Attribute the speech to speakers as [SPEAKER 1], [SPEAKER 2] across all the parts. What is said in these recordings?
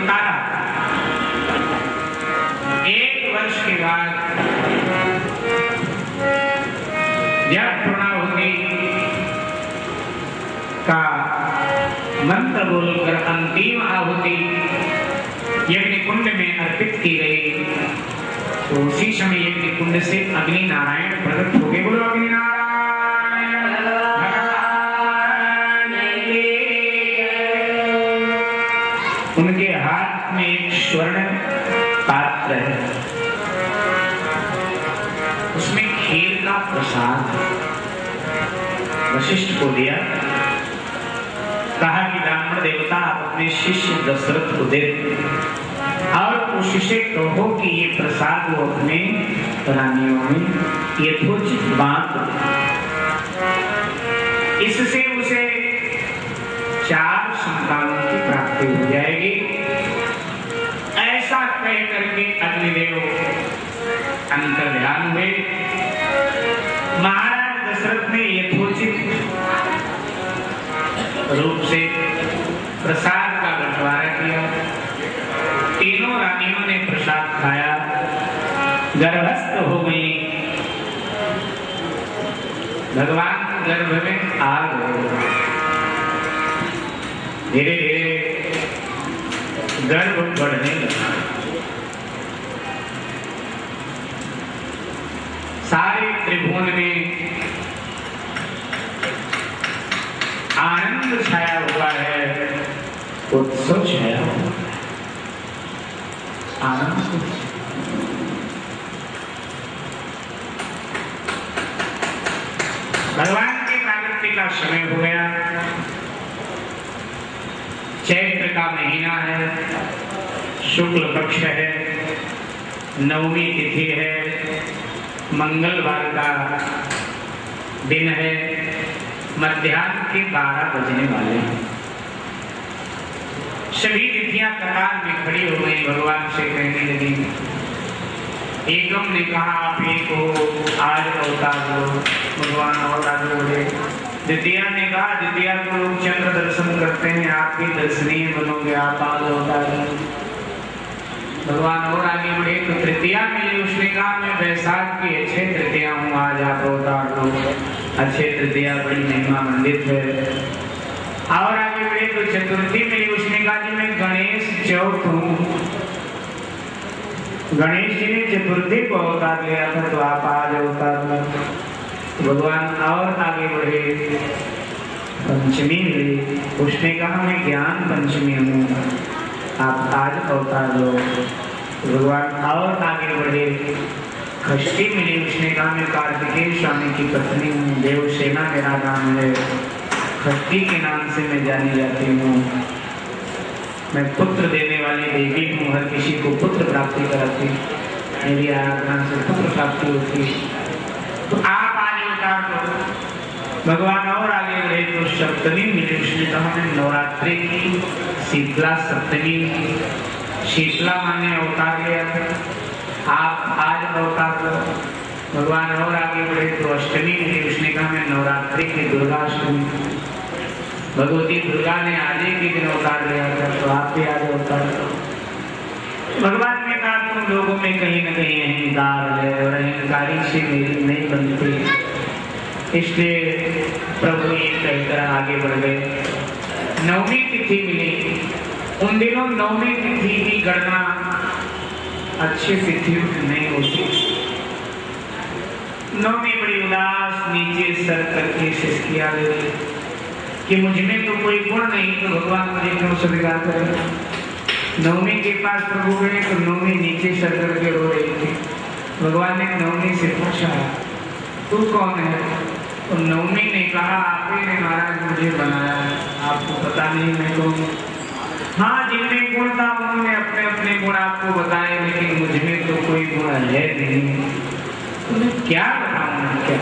[SPEAKER 1] उतारा। 1 वर्ष के बाद जब पूर्णाहुति का मंत्र बोलकर अंतिम आहुति यज्ञ कुंड में अर्पित की गई, तो उसी समय यज्ञ कुंड से अग्नि नारायण प्रकट हो गए। बोलो अग्नि नारायण भगवान की। उनके हाथ में एक स्वर्ण पात्र है, उसमें खीर का प्रसाद वशिष्ठ को दिया। कहा कि ब्राह्मण देवता अपने शिष्य दशरथ को दे और उससे कहो कि ये प्रसाद वो अपने रानियों में यथोचित बांट, इससे उसे 4 संतानों की प्राप्ति हो जाएगी। ऐसा कह करके अग्निदेव अंतर्ध्यान हुए। महाराज दशरथ ने यथोचित रूप से प्रसाद का बंटवारा किया। तीनों रानियों ने प्रसाद खाया, गर्भस्थ हो गई। भगवान गर्भ में आ गए। धीरे धीरे गर्भ बढ़ने लगा। सारे त्रिभुवन में आनंद छाया हुआ है, उत्सव छाया हुआ है। आनंद भगवान की प्रागट्य का समय हो गया। चैत्र का महीना है, शुक्ल पक्ष है, 9वीं तिथि है, मंगलवार का दिन है। मध्याह्न के 12 बजने वाले हैं। सभी तिथियां कतार में खड़ी हो गई। भगवान से कहने लगी। एकम ने कहा आप एक हो, आज अवतार हो। भगवान और आगे बढ़े। द्वितीया ने कहा द्वितीया को लोग चंद्र दर्शन करते हैं, आप भी दर्शनीय बनोगे, आप आज अवतार हो। भगवान और आगे बढ़े तो तृतीया मिली। उसने कहा मैं वैशाख की अक्षय तृतीया हूँ, आज आप अवतार हो। अक्षय तृतीया बड़ी महिमा मंडित है। और आगे बढ़े तो चतुर्थी मिली। उसने कहा जी मैं गणेश चौथ हूँ। गणेश जी ने चतुर्थी को अवतार लिया था, तो आप आज अवतार हो। भगवान और आगे बढ़े। पंचमी मिली। उसने कहा मैं ज्ञान पंचमी हूँ, आप आज अवतार लो। भगवान और आगे बढ़े। षष्ठी मिली। उसने कहा मैं कार्तिकेय स्वामी की पत्नी हूँ, देवसेना मेरा नाम है, षष्ठी के नाम से मैं जानी जाती हूँ। मैं पुत्र देने वाली देवी हूँ, हर किसी को पुत्र प्राप्ति कराती, मेरी आराधना से पुत्र प्राप्ति होती। तो आप आज अवतार लो। भगवान और आगे बढ़े तो सप्तमी मिली। उसने कहा मैं नवरात्रि की शीतला सप्तमी, शीतला माने अवतार लिया था, आप आज अवतार लो। भगवान और आगे बढ़े तो अष्टमी मिली। उसने कहा मैं नवरात्रि की दुर्गाष्टमी, भगवती दुर्गा ने आज के दिन अवतार लिया था, तो आप भी आज अवतार लो। भगवान ने कहा तुम लोगों में कहीं न कहीं अहंकार है और अहंकारी से मेरी नहीं बनती, इसलिए प्रभु ये कहकर आगे बढ़ गए। 9वीं तिथि मिली। उन दिनों 9वीं तिथि की गणना अच्छी तिथियों से नहीं होती। 9वीं बड़ी उदास नीचे सर करके सिसकिया गई कि मुझमें तो कोई गुण नहीं, तो भगवान मुझे क्यों स्वीकार करे। 9वीं के पास प्रभु गए तो 9वीं नीचे सर करके रो रही थी। भगवान ने 9वीं से पूछा तू कौन है? तो 9वीं ने कहा आप ही ने महाराज मुझे बनाया, आपको पता नहीं मैं कौन। हाँ जिनमें गुण था उन्होंने अपने अपने गुण आपको बताए, लेकिन मुझमें तो कोई गुण है नहीं, तुम्हें क्या बताऊं मैं क्या।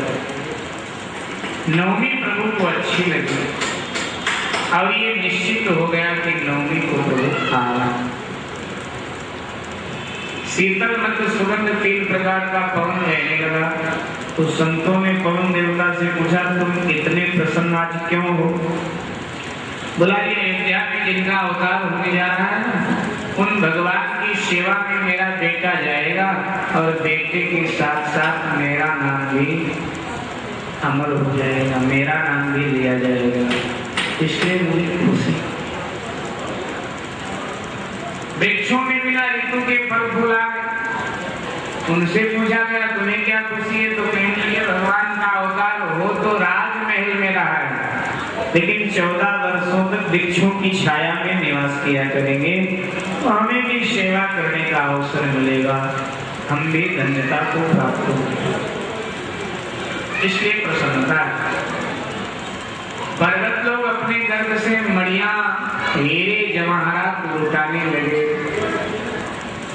[SPEAKER 1] 9वीं प्रभु को अच्छी लगी। अब ये निश्चित हो गया कि 9वीं को प्रभु खाना। शीतल मत सुगंध 3 प्रकार का पवन रहने लगा। तो संतों ने पवन देवता से पूछा तुम इतने प्रसन्न आज क्यों हो? बोला ये अयोध्या में जिनका अवतार होने जा रहा है ना, भगवान की सेवा में मेरा बेटा जाएगा और बेटे के साथ साथ मेरा नाम भी अमर हो जाएगा, मेरा नाम भी लिया जाएगा, इसलिए मुझे खुशी। वृक्षों में बिना ऋतु के फल फूल आ गए। उनसे पूछा गया तुम्हें क्या खुशी है, तो कहने लगे भगवान का अवतार हो तो राजमहल में रहा है, लेकिन 14 वर्षों तक वृक्षों की छाया में निवास किया करेंगे, तो हमें भी सेवा करने का अवसर मिलेगा, हम भी धन्यता को प्राप्त होंगे, इसलिए प्रसन्नता। पर्वत लोग अपने गर्भ से मणियां, हीरे जवाहरात लुटाने लगे।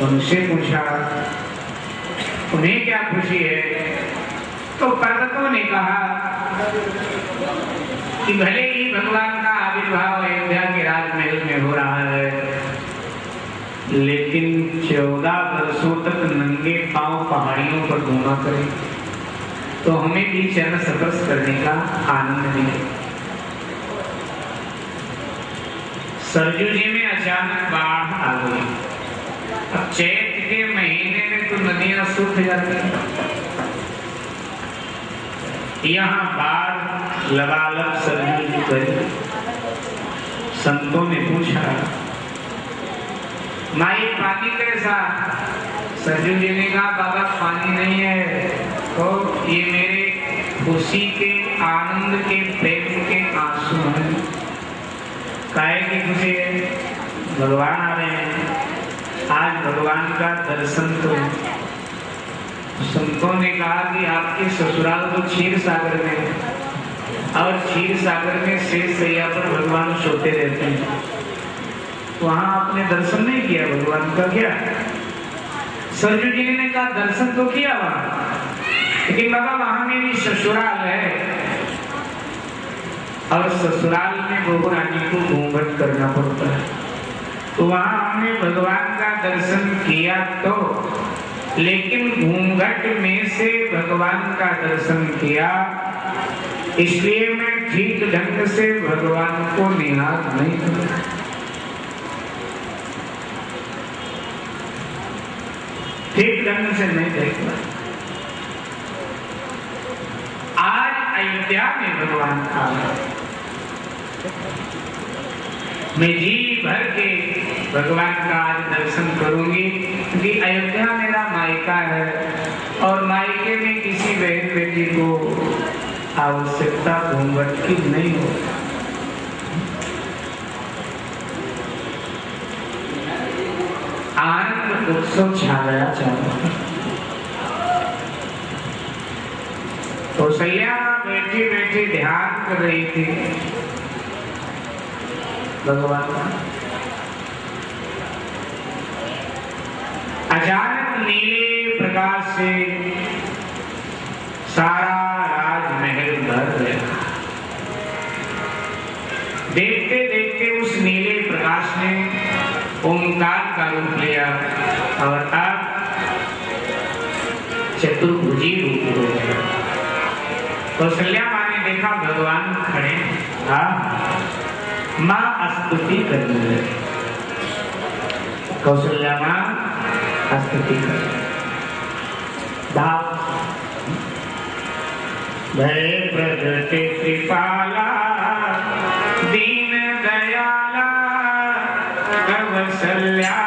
[SPEAKER 1] उनसे पूछा उन्हें क्या खुशी है, तो पर्वतों ने कहा कि भले ही भगवान का आविर्भाव अयोध्या के राजमहल में हो रहा है, लेकिन 14 वर्षों तक नंगे पांव पहाड़ियों पर घूमा करें तो हमें भी चरण स्पर्श करने का आनंद मिले। सरजू जी में अचानक बाढ़ आ गई। अब चैत के महीने में तो नदियां सूख जाती हैं, यहाँ बाढ़ लबालब सरजू जी गई। संतों ने पूछा माई पानी कैसा? सरजू जी ने कहा बाबा पानी नहीं है, तो ये मेरे खुशी के, आनंद के, प्रेम के आंसू हैं। काहे की खुशी है? भगवान आ रहे हैं, आज भगवान का दर्शन तो। संतों ने कहा कि आपके ससुराल तो क्षीर सागर में, और क्षीर सागर में शेष सैया पर भगवान सोते रहते हैं, वहां आपने दर्शन नहीं किया भगवान का क्या? सरजू जी ने कहा दर्शन तो किया वहां, लेकिन बाबा वहां मेरी ससुराल है, और ससुराल में बहू रानी को घूंघट करना पड़ता है, तो वहां हमने भगवान का दर्शन किया तो, लेकिन घूंघट में से भगवान का दर्शन किया, इसलिए मैं ठीक ढंग से भगवान को निहार नहीं कर। ठीक ढंग से नहीं देख पाया। आज अयोध्या में भगवान आ गए। मैं जी भर के भगवान का आज दर्शन करूंगी, क्योंकि अयोध्या मेरा मायका है, और मायके में किसी बहन बेटी को आवश्यकता घूंघट की नहीं हो। आनंद उत्सव छा गया चारों। कौशल्या बैठी बैठी ध्यान कर रही थी भगवान का। अचानक नीले प्रकाश से सारा राजमहल भर गया। देखते देखते उस नीले प्रकाश ने ओंकार का रूप लिया, और अब चतुर्भुजी रूप हो गया। कौशल्या माँ ने देखा भगवान खड़े, माँ स्तुति करने लगी। कौशल्या माँ स्तुति कर भय प्रगटे कृपाला दीन दयाला कौशल्या